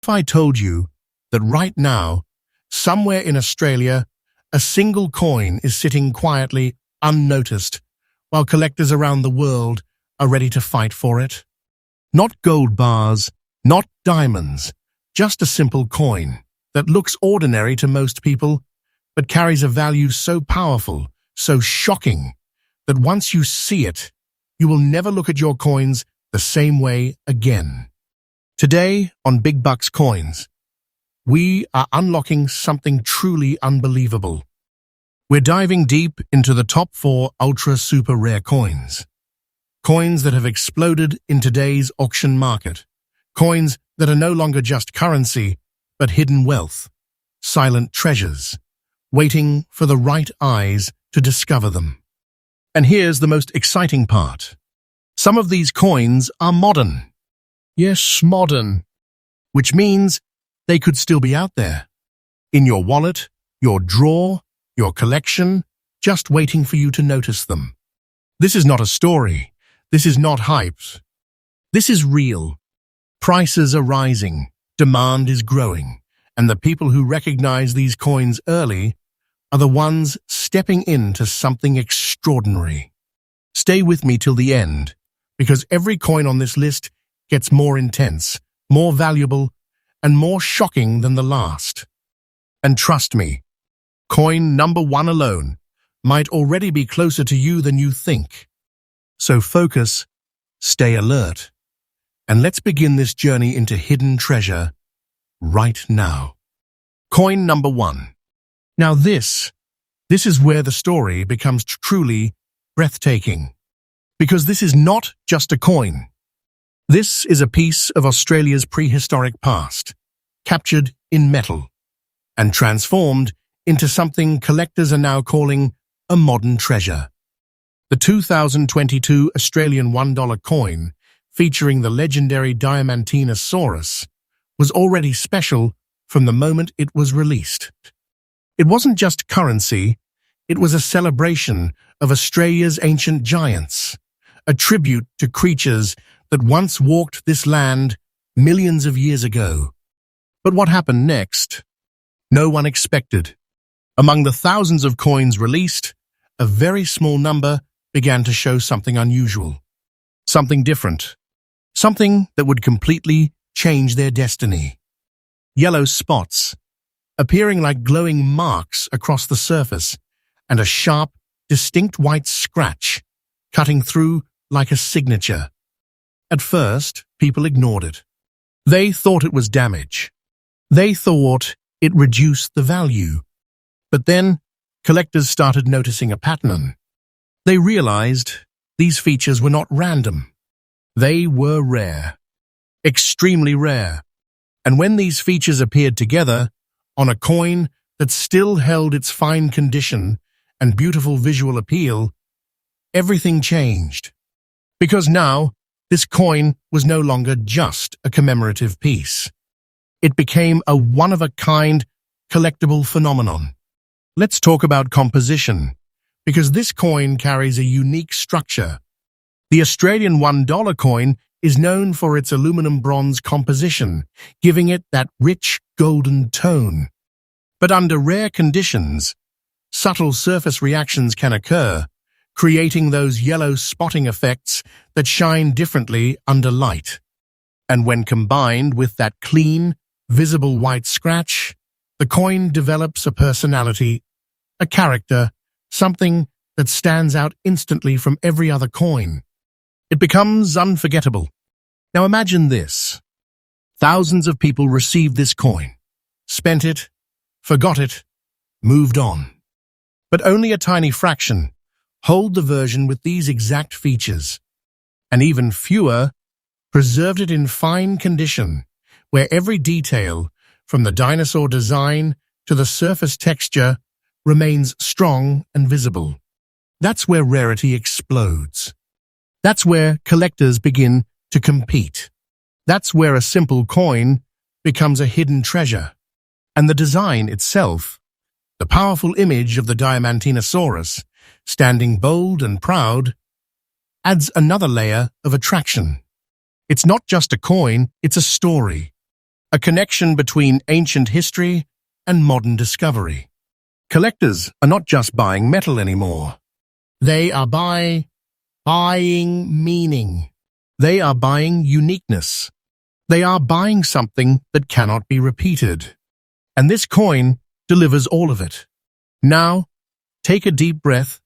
if I told you that right now, somewhere in Australia, a single coin is sitting quietly, unnoticed, while collectors around the world are ready to fight for it? Not gold bars, not diamonds, just a simple coin that looks ordinary to most people, but carries a value so powerful, so shocking, that once you see it, you will never look at your coins the same way again. Today, on Big Bucks Coins, we are unlocking something truly unbelievable. We're diving deep into the top 4 ultra-super rare coins. Coins that have exploded in today's auction market. Coins that are no longer just currency, but hidden wealth, silent treasures, waiting for the right eyes to discover them. And here's the most exciting part. Some of these coins are modern. Yes, modern. Which means they could still be out there. In your wallet, your drawer, your collection, just waiting for you to notice them. This is not a story. This is not hype. This is real. Prices are rising, demand is growing, and the people who recognize these coins early are the ones stepping into something extraordinary. Stay with me till the end, because every coin on this list gets more intense, more valuable, and more shocking than the last. And trust me, coin number 1 alone might already be closer to you than you think. So focus, stay alert, and let's begin this journey into hidden treasure right now. Coin number 1. Now this is where the story becomes truly breathtaking. Because this is not just a coin. This is a piece of Australia's prehistoric past, captured in metal, and transformed into something collectors are now calling a modern treasure. The 2022 Australian $1 coin, featuring the legendary Diamantinosaurus, was already special from the moment it was released. It wasn't just currency, it was a celebration of Australia's ancient giants, a tribute to creatures that once walked this land millions of years ago. But what happened next? No one expected. Among the thousands of coins released, a very small number began to show something unusual, something different, something that would completely change their destiny. Yellow spots, appearing like glowing marks across the surface, and a sharp, distinct white scratch, cutting through like a signature. At first, people ignored it. They thought it was damage. They thought it reduced the value. But then, collectors started noticing a pattern. They realized these features were not random. They were rare. Extremely rare. And when these features appeared together on a coin that still held its fine condition and beautiful visual appeal, everything changed. Because now, this coin was no longer just a commemorative piece. It became a one-of-a-kind collectible phenomenon. Let's talk about composition, because this coin carries a unique structure. The Australian $1 coin is known for its aluminum-bronze composition, giving it that rich golden tone. But under rare conditions, subtle surface reactions can occur, creating those yellow spotting effects that shine differently under light. And when combined with that clean, visible white scratch, the coin develops a personality, a character, something that stands out instantly from every other coin. It becomes unforgettable. Now imagine this. Thousands of people received this coin, spent it, forgot it, moved on. But only a tiny fraction hold the version with these exact features, and even fewer preserved it in fine condition, where every detail, from the dinosaur design to the surface texture, remains strong and visible. That's where rarity explodes. That's where collectors begin to compete. That's where a simple coin becomes a hidden treasure. And the design itself, the powerful image of the Diamantinosaurus, standing bold and proud, adds another layer of attraction. It's not just a coin, it's a story. a connection between ancient history and modern discovery. Collectors are not just buying metal anymore. They are buying meaning. They are buying uniqueness. They are buying something that cannot be repeated. And this coin delivers all of it. Now, take a deep breath,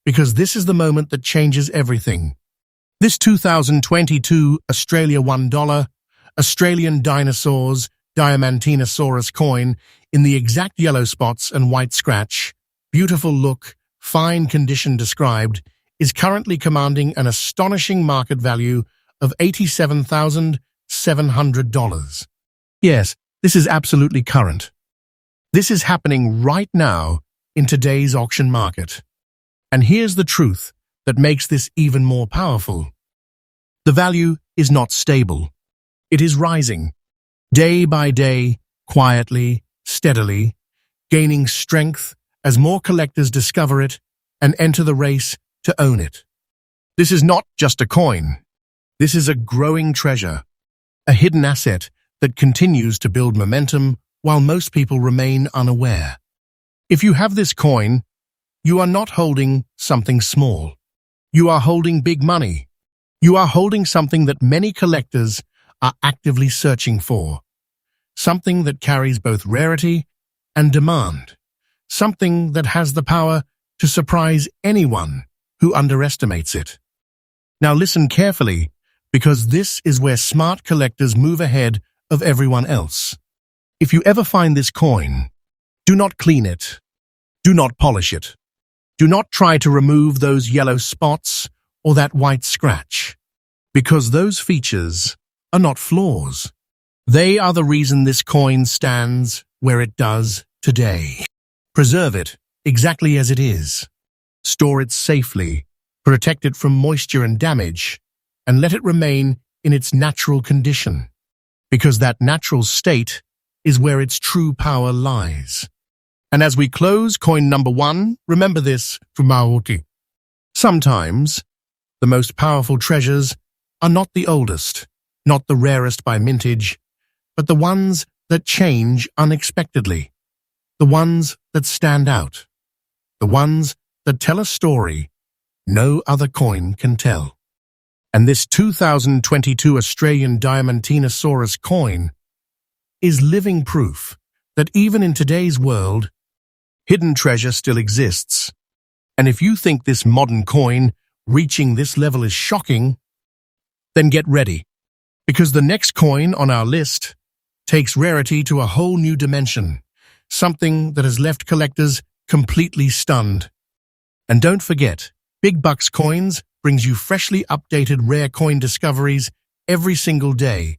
because this is the moment that changes everything. This 2022 Australia $1 Australian Dinosaurs Diamantinosaurus coin in the exact yellow spots and white scratch, beautiful look, fine condition described, is currently commanding an astonishing market value of $87,700. Yes, this is absolutely current. This is happening right now in today's auction market. And here's the truth that makes this even more powerful. The value is not stable. It is rising, day by day, quietly, steadily, gaining strength as more collectors discover it and enter the race to own it. This is not just a coin. This is a growing treasure, a hidden asset that continues to build momentum while most people remain unaware. If you have this coin, you are not holding something small. You are holding big money. You are holding something that many collectors are actively searching for. Something that carries both rarity and demand. Something that has the power to surprise anyone who underestimates it. Now listen carefully, because this is where smart collectors move ahead of everyone else. If you ever find this coin, do not clean it. Do not polish it. Do not try to remove those yellow spots or that white scratch, because those features are not flaws. They are the reason this coin stands where it does today. Preserve it exactly as it is. Store it safely, protect it from moisture and damage, and let it remain in its natural condition, because that natural state is where its true power lies. And as we close coin number 1, remember this from Maori. Sometimes, the most powerful treasures are not the oldest, not the rarest by mintage, but the ones that change unexpectedly, the ones that stand out, the ones that tell a story no other coin can tell. And this 2022 Australian Diamantinosaurus coin is living proof that even in today's world, hidden treasure still exists. And if you think this modern coin reaching this level is shocking, then get ready, because the next coin on our list takes rarity to a whole new dimension, something that has left collectors completely stunned. And don't forget, Big Bucks Coins brings you freshly updated rare coin discoveries every single day.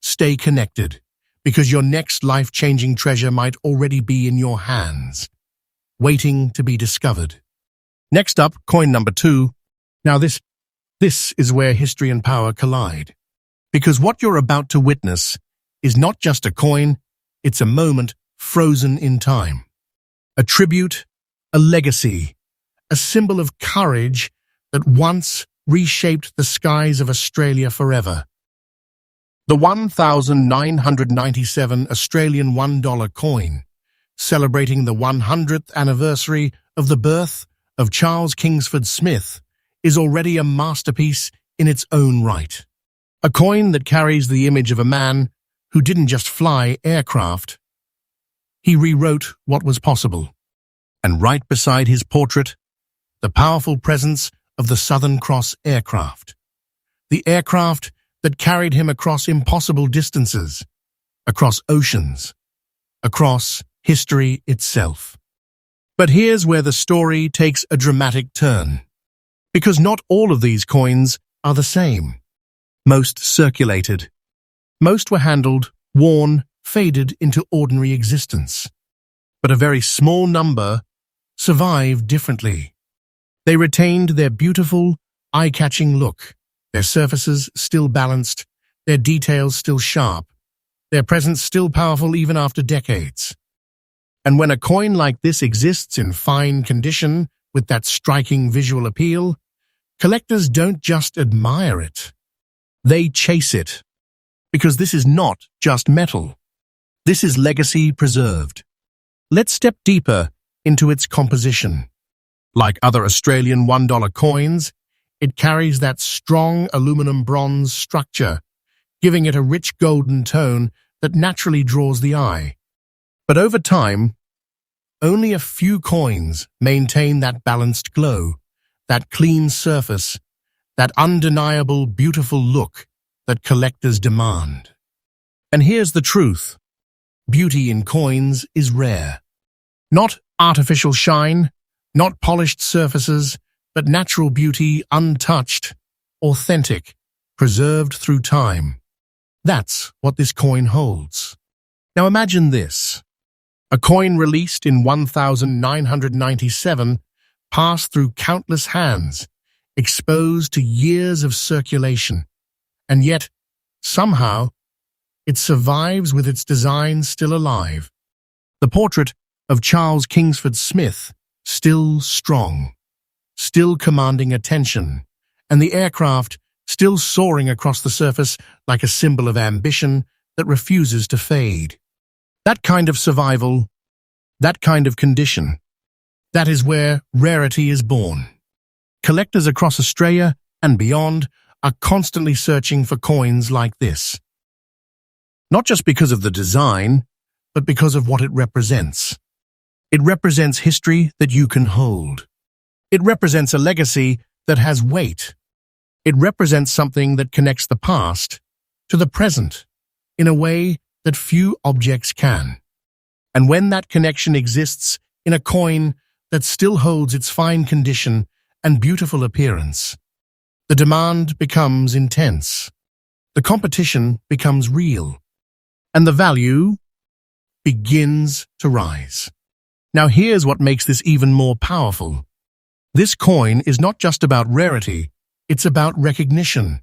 Stay connected, because your next life-changing treasure might already be in your hands, waiting to be discovered. Next up, coin number 2. Now this is where history and power collide, because what you're about to witness is not just a coin, it's a moment frozen in time. A tribute, a legacy, a symbol of courage that once reshaped the skies of Australia forever. The 1997 Australian $1 coin, celebrating the 100th anniversary of the birth of Charles Kingsford Smith, is already a masterpiece in its own right. A coin that carries the image of a man who didn't just fly aircraft. He rewrote what was possible. And right beside his portrait, the powerful presence of the Southern Cross aircraft. The aircraft that carried him across impossible distances, across oceans, across history itself. But here's where the story takes a dramatic turn. Because not all of these coins are the same. Most circulated. Most were handled, worn, faded into ordinary existence. But a very small number survived differently. They retained their beautiful, eye-catching look, their surfaces still balanced, their details still sharp, their presence still powerful even after decades. And when a coin like this exists in fine condition, with that striking visual appeal, collectors don't just admire it. They chase it. Because this is not just metal. This is legacy preserved. Let's step deeper into its composition. Like other Australian $1 coins, it carries that strong aluminum bronze structure, giving it a rich golden tone that naturally draws the eye. But over time, only a few coins maintain that balanced glow, that clean surface, that undeniable, beautiful look that collectors demand. And here's the truth. Beauty in coins is rare. Not artificial shine, not polished surfaces, but natural beauty, untouched, authentic, preserved through time. That's what this coin holds. Now imagine this. A coin released in 1997 passed through countless hands, exposed to years of circulation, and yet, somehow, it survives with its design still alive. The portrait of Charles Kingsford Smith, still strong, still commanding attention, and the aircraft still soaring across the surface like a symbol of ambition that refuses to fade. That kind of survival, that kind of condition, that is where rarity is born. Collectors across Australia and beyond are constantly searching for coins like this. Not just because of the design, but because of what it represents. It represents history that you can hold. It represents a legacy that has weight. It represents something that connects the past to the present in a way that few objects can. And when that connection exists in a coin that still holds its fine condition and beautiful appearance, the demand becomes intense, the competition becomes real, and the value begins to rise. Now here's what makes this even more powerful. This coin is not just about rarity, it's about recognition.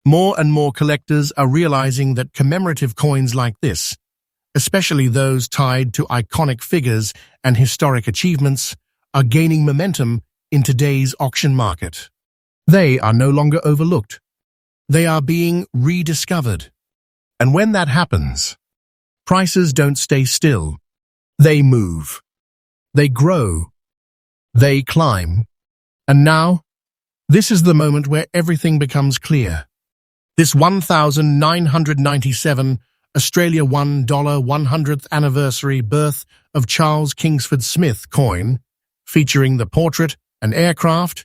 More and more collectors are realizing that commemorative coins like this, especially those tied to iconic figures and historic achievements, are gaining momentum in today's auction market. They are no longer overlooked. They are being rediscovered. And when that happens, prices don't stay still. They move. They grow. They climb. And now, this is the moment where everything becomes clear. This 1997 Australia $1 100th anniversary birth of Charles Kingsford Smith coin, featuring the portrait and aircraft,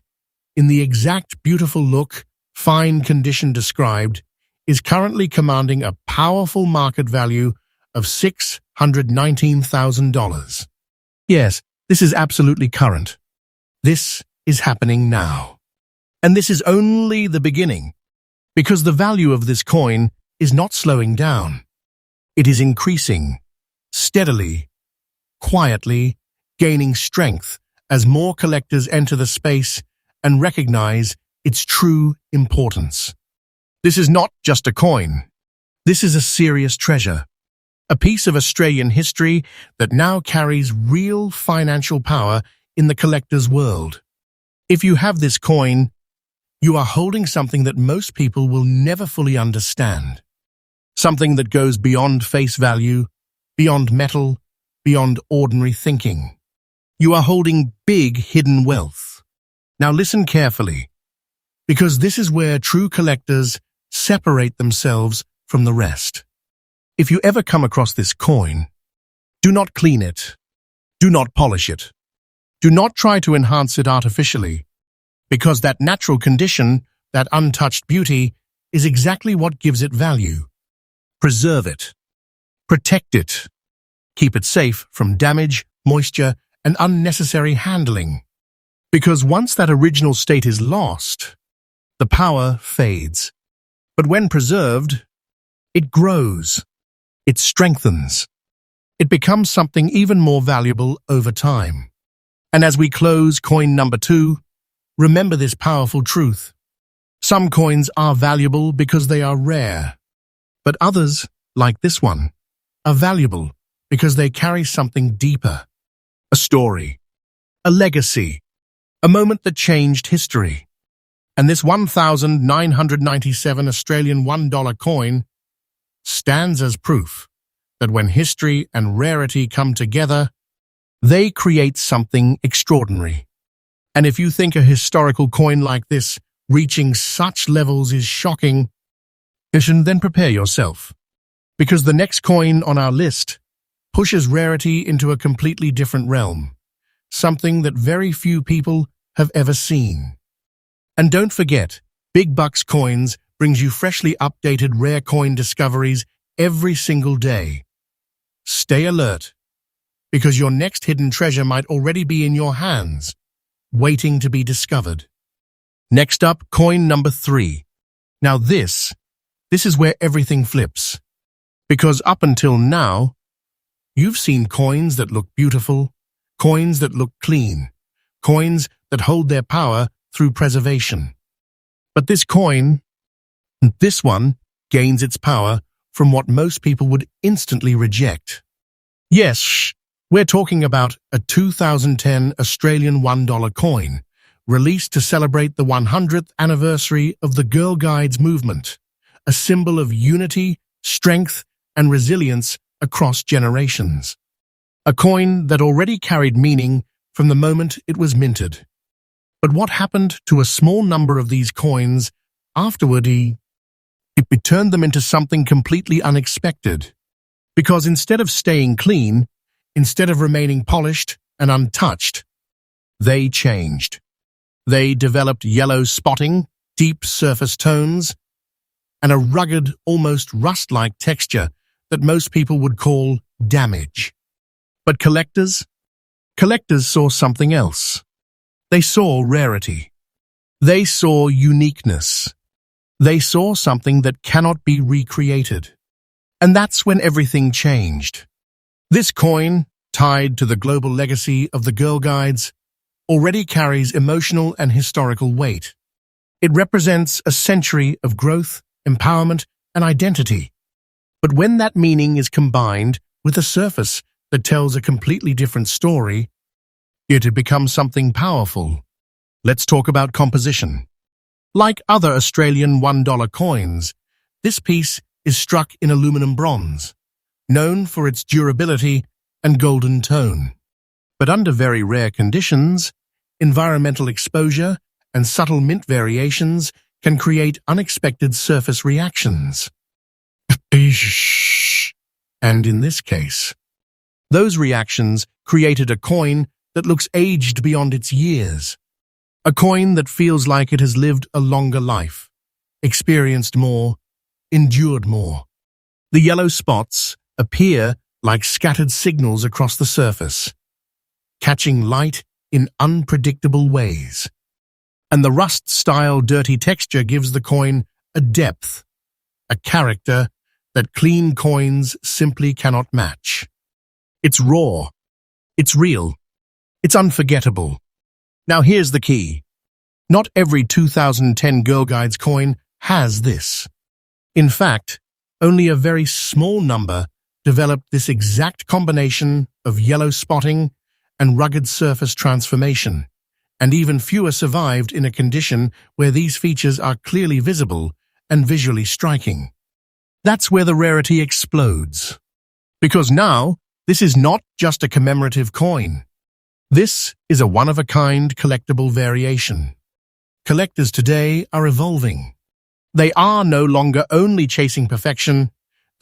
in the exact beautiful look, fine condition described, is currently commanding a powerful market value of $619,000. Yes, this is absolutely current. This is happening now. And this is only the beginning, because the value of this coin is not slowing down. It is increasing, steadily, quietly, gaining strength as more collectors enter the space and recognize its true importance. This is not just a coin. This is a serious treasure, a piece of Australian history that now carries real financial power in the collector's world. If you have this coin, you are holding something that most people will never fully understand. Something that goes beyond face value, beyond metal, beyond ordinary thinking. You are holding big hidden wealth. Now listen carefully, because this is where true collectors separate themselves from the rest. If you ever come across this coin, do not clean it. Do not polish it. Do not try to enhance it artificially, because that natural condition, that untouched beauty, is exactly what gives it value. Preserve it. Protect it. Keep it safe from damage, moisture, and unnecessary handling. Because once that original state is lost, the power fades. But when preserved, it grows. It strengthens. It becomes something even more valuable over time. And as we close coin number 2, remember this powerful truth. Some coins are valuable because they are rare, but others, like this one, are valuable because they carry something deeper. A story, a legacy, a moment that changed history. And this 1997 Australian $1 coin stands as proof that when history and rarity come together, they create something extraordinary. And if you think a historical coin like this reaching such levels is shocking, then prepare yourself, because the next coin on our list pushes rarity into a completely different realm, something that very few people have ever seen. And don't forget, Big Bucks Coins brings you freshly updated rare coin discoveries every single day. Stay alert, because your next hidden treasure might already be in your hands, waiting to be discovered. Next up, coin number 3. Now this is where everything flips, because up until now, you've seen coins that look beautiful, coins that look clean, coins that hold their power through preservation. But this one, gains its power from what most people would instantly reject. Yes, we're talking about a 2010 Australian $1 coin, released to celebrate the 100th anniversary of the Girl Guides movement, a symbol of unity, strength, and resilience across generations. A coin that already carried meaning from the moment it was minted. But what happened to a small number of these coins afterward? It turned them into something completely unexpected. Because instead of staying clean, instead of remaining polished and untouched, they changed. They developed yellow spotting, deep surface tones, and a rugged, almost rust-like texture that most people would call damage. But collectors saw something else. They saw rarity. They saw uniqueness. They saw something that cannot be recreated. And that's when everything changed. This coin, tied to the global legacy of the Girl Guides, already carries emotional and historical weight. It represents a century of growth, empowerment, and identity. But when that meaning is combined with a surface that tells a completely different story, it becomes something powerful. Let's talk about composition. Like other Australian $1 coins, this piece is struck in aluminum bronze, known for its durability and golden tone. But under very rare conditions, environmental exposure and subtle mint variations can create unexpected surface reactions. And in this case, those reactions created a coin that looks aged beyond its years. A coin that feels like it has lived a longer life, experienced more, endured more. The yellow spots appear like scattered signals across the surface, catching light in unpredictable ways. And the rust-style dirty texture gives the coin a depth, a character that clean coins simply cannot match. It's raw, it's real, it's unforgettable. Now here's the key. Not every 2010 Girl Guides coin has this. In fact, only a very small number developed this exact combination of yellow spotting and rugged surface transformation, and even fewer survived in a condition where these features are clearly visible and visually striking. That's where the rarity explodes. Because now, this is not just a commemorative coin. This is a one-of-a-kind collectible variation. Collectors today are evolving. They are no longer only chasing perfection,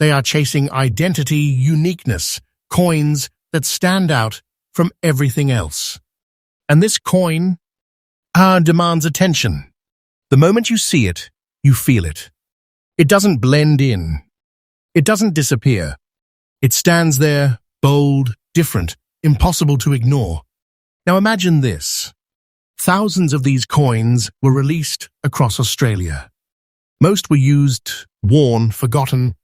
they are chasing identity, uniqueness, coins that stand out from everything else. And this coin demands attention. The moment you see it, you feel it. It doesn't blend in. It doesn't disappear. It stands there, bold, different, impossible to ignore. Now imagine this. Thousands of these coins were released across Australia. Most were used, worn, forgotten,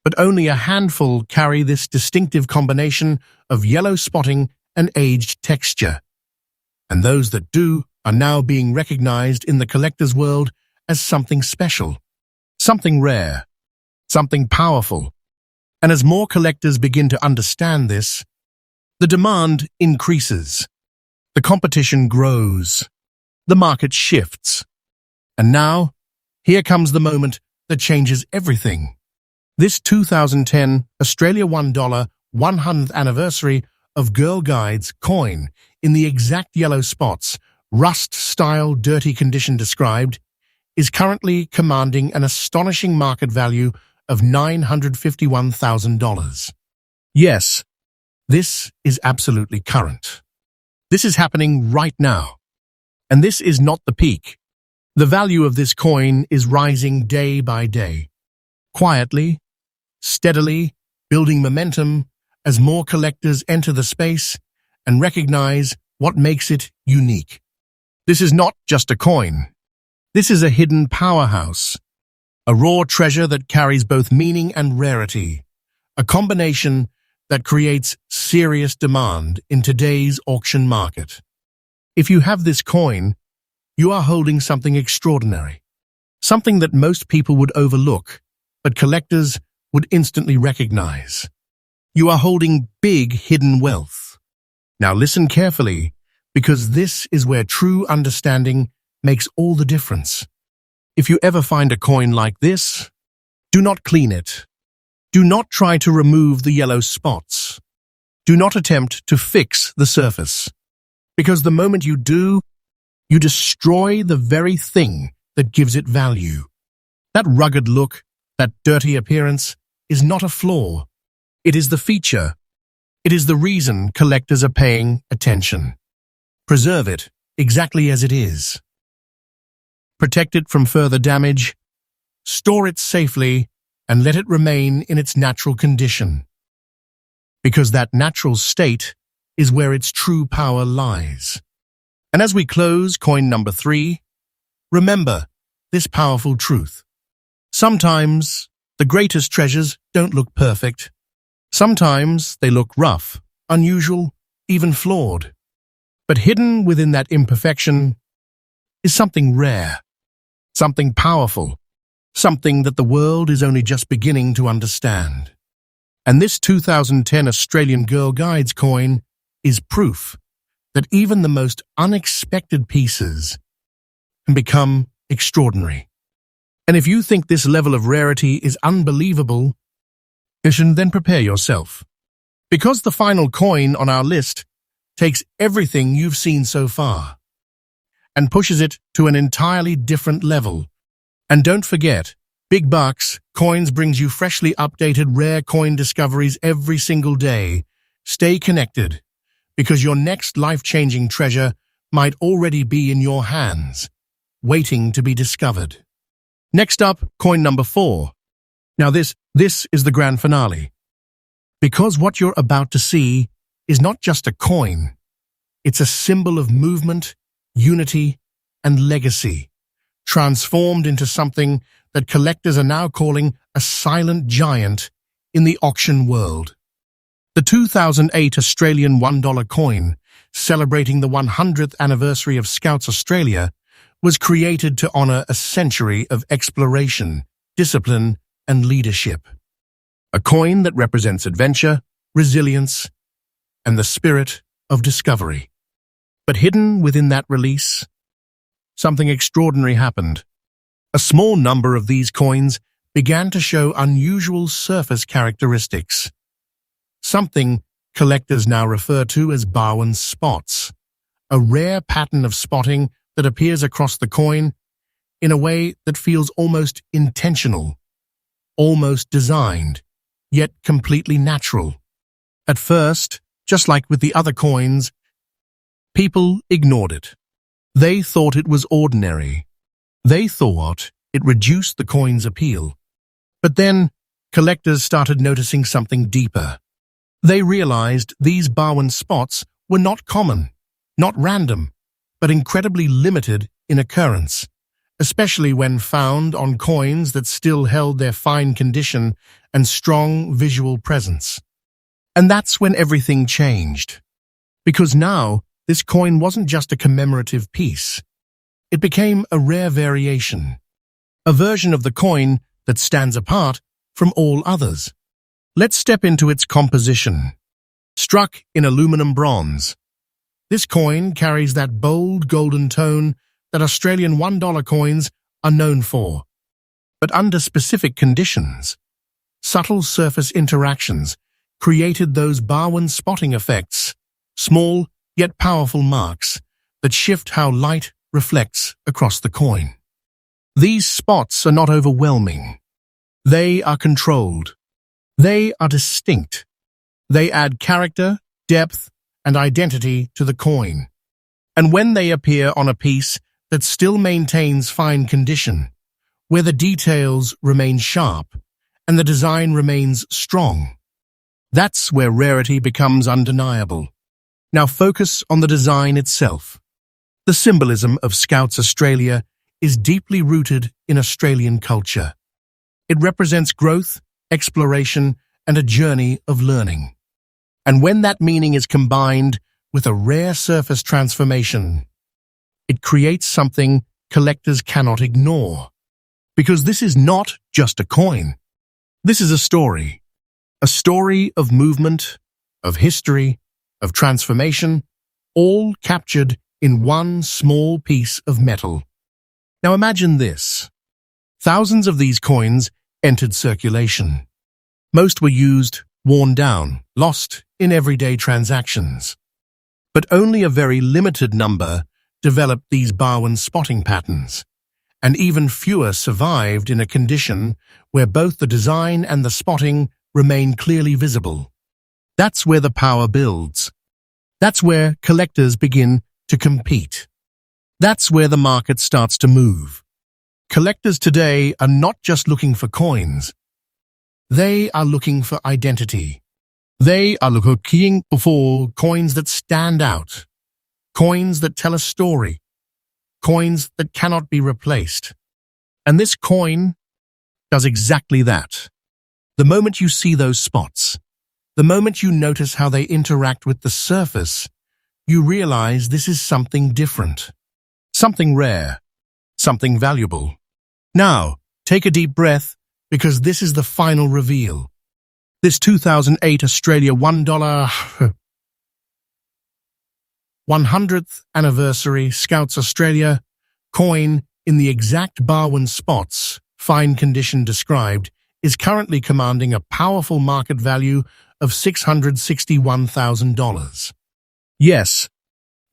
but only a handful carry this distinctive combination of yellow spotting and aged texture. And those that do are now being recognized in the collector's world as something special, something rare, something powerful. And as more collectors begin to understand this, the demand increases. The competition grows. The market shifts. And now, here comes the moment that changes everything. This 2010 Australia $1 100th anniversary of Girl Guide's coin in the exact yellow spots, rust-style dirty condition described, is currently commanding an astonishing market value of $951,000. Yes, this is absolutely current. This is happening right now. And this is not the peak. The value of this coin is rising day by day, quietly, steadily, building momentum as more collectors enter the space and recognize what makes it unique. This is not just a coin. This is a hidden powerhouse, a raw treasure that carries both meaning and rarity, a combination that creates serious demand in today's auction market. If you have this coin, you are holding something extraordinary, something that most people would overlook, but collectors would instantly recognize. You are holding big hidden wealth. Now listen carefully, because this is where true understanding makes all the difference. If you ever find a coin like this, do not clean it. Do not try to remove the yellow spots. Do not attempt to fix the surface, because the moment you do, you destroy the very thing that gives it value. That rugged look, that dirty appearance, is not a flaw. It is the feature. It is the reason collectors are paying attention. Preserve it exactly as it is. Protect it from further damage. Store it safely and let it remain in its natural condition. Because that natural state is where its true power lies. And as we close coin number 3, remember this powerful truth. Sometimes the greatest treasures don't look perfect. Sometimes they look rough, unusual, even flawed. But hidden within that imperfection is something rare, something powerful, something that the world is only just beginning to understand. And this 2010 Australian Girl Guides coin is proof that even the most unexpected pieces can become extraordinary. And if you think this level of rarity is unbelievable, then prepare yourself. Because the final coin on our list takes everything you've seen so far and pushes it to an entirely different level. And don't forget, Big Bucks Coins brings you freshly updated rare coin discoveries every single day. Stay connected, because your next life-changing treasure might already be in your hands, waiting to be discovered. Next up, coin number 4. Now this is the grand finale. Because what you're about to see is not just a coin. It's a symbol of movement, unity, and legacy, transformed into something that collectors are now calling a silent giant in the auction world. The 2008 Australian $1 coin, celebrating the 100th anniversary of Scouts Australia, was created to honor a century of exploration, discipline, and leadership. A coin that represents adventure, resilience, and the spirit of discovery. But hidden within that release, something extraordinary happened. A small number of these coins began to show unusual surface characteristics, something collectors now refer to as Bowen spots, a rare pattern of spotting that appears across the coin in a way that feels almost intentional, almost designed, yet completely natural. At first, just like with the other coins, people ignored it. They thought it was ordinary. They thought it reduced the coin's appeal. But then, collectors started noticing something deeper. They realized these Bowen spots were not common, not random, but incredibly limited in occurrence, especially when found on coins that still held their fine condition and strong visual presence. And that's when everything changed. Because now, this coin wasn't just a commemorative piece. It became a rare variation, a version of the coin that stands apart from all others. Let's step into its composition. Struck in aluminum bronze, this coin carries that bold golden tone that Australian $1 coins are known for. But under specific conditions, subtle surface interactions created those Barwon spotting effects, small yet powerful marks that shift how light reflects across the coin. These spots are not overwhelming. They are controlled. They are distinct. They add character, depth, and identity to the coin. And when they appear on a piece that still maintains fine condition, where the details remain sharp and the design remains strong, that's where rarity becomes undeniable. Now focus on the design itself. The symbolism of Scouts Australia is deeply rooted in Australian culture. It represents growth, exploration, and a journey of learning. And when that meaning is combined with a rare surface transformation, it creates something collectors cannot ignore. Because this is not just a coin. This is a story of movement, of history, of transformation, all captured in one small piece of metal. Now imagine this. Thousands of these coins entered circulation. Most were used, worn down, lost in everyday transactions. But only a very limited number developed these Barwon spotting patterns, and even fewer survived in a condition where both the design and the spotting remain clearly visible. That's where the power builds. That's where collectors begin to compete. That's where the market starts to move. Collectors today are not just looking for coins. They are looking for identity. They are looking for coins that stand out, coins that tell a story, coins that cannot be replaced. And this coin does exactly that. The moment you see those spots, the moment you notice how they interact with the surface, you realize this is something different, something rare, something valuable. Now, take a deep breath, because this is the final reveal. This 2008 Australia $1 100th anniversary Scouts Australia coin in the exact Barwon spots, fine condition described, is currently commanding a powerful market value of $661,000. Yes,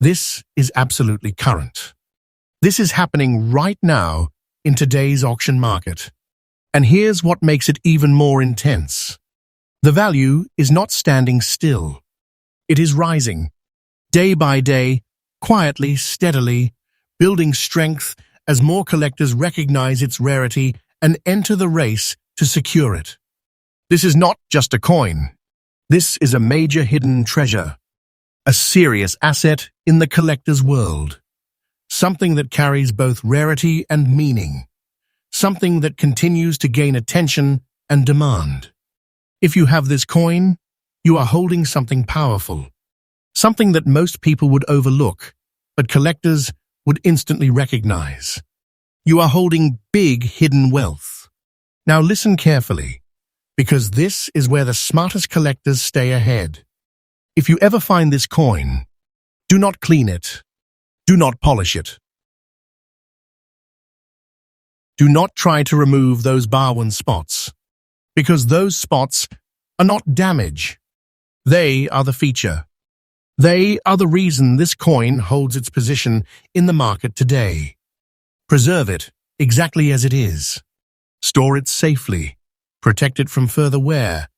this is absolutely current. This is happening right now in today's auction market. And here's what makes it even more intense. The value is not standing still. It is rising, day by day, quietly, steadily, building strength as more collectors recognize its rarity and enter the race to secure it. This is not just a coin. This is a major hidden treasure, a serious asset in the collector's world, something that carries both rarity and meaning, something that continues to gain attention and demand. If you have this coin, you are holding something powerful, something that most people would overlook, but collectors would instantly recognize. You are holding big hidden wealth. Now listen carefully, because this is where the smartest collectors stay ahead. If you ever find this coin, do not clean it. Do not polish it. Do not try to remove those Barwon spots, because those spots are not damage. They are the feature. They are the reason this coin holds its position in the market today. Preserve it exactly as it is. Store it safely, protect it from further wear,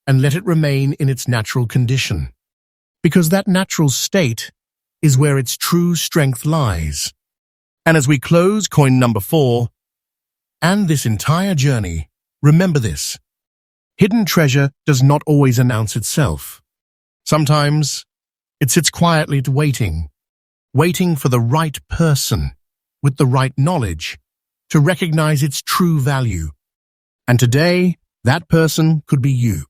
and let it remain in its natural condition. Because that natural state is where its true strength lies. And as we close coin number 4, and this entire journey, remember this. Hidden treasure does not always announce itself. Sometimes it sits quietly waiting for the right person with the right knowledge to recognize its true value. And today, that person could be you.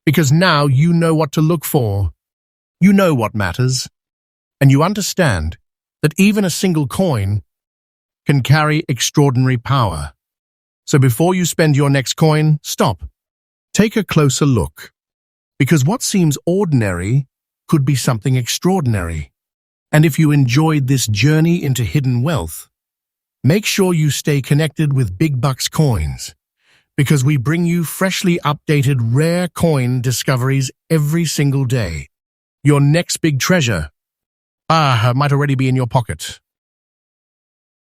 Because now you know what to look for. You know what matters. And you understand that even a single coin can carry extraordinary power. So before you spend your next coin, stop. Take a closer look. Because what seems ordinary could be something extraordinary. And if you enjoyed this journey into hidden wealth, make sure you stay connected with Big Bucks Coins, because we bring you freshly updated rare coin discoveries every single day. Your next big treasure might already be in your pocket.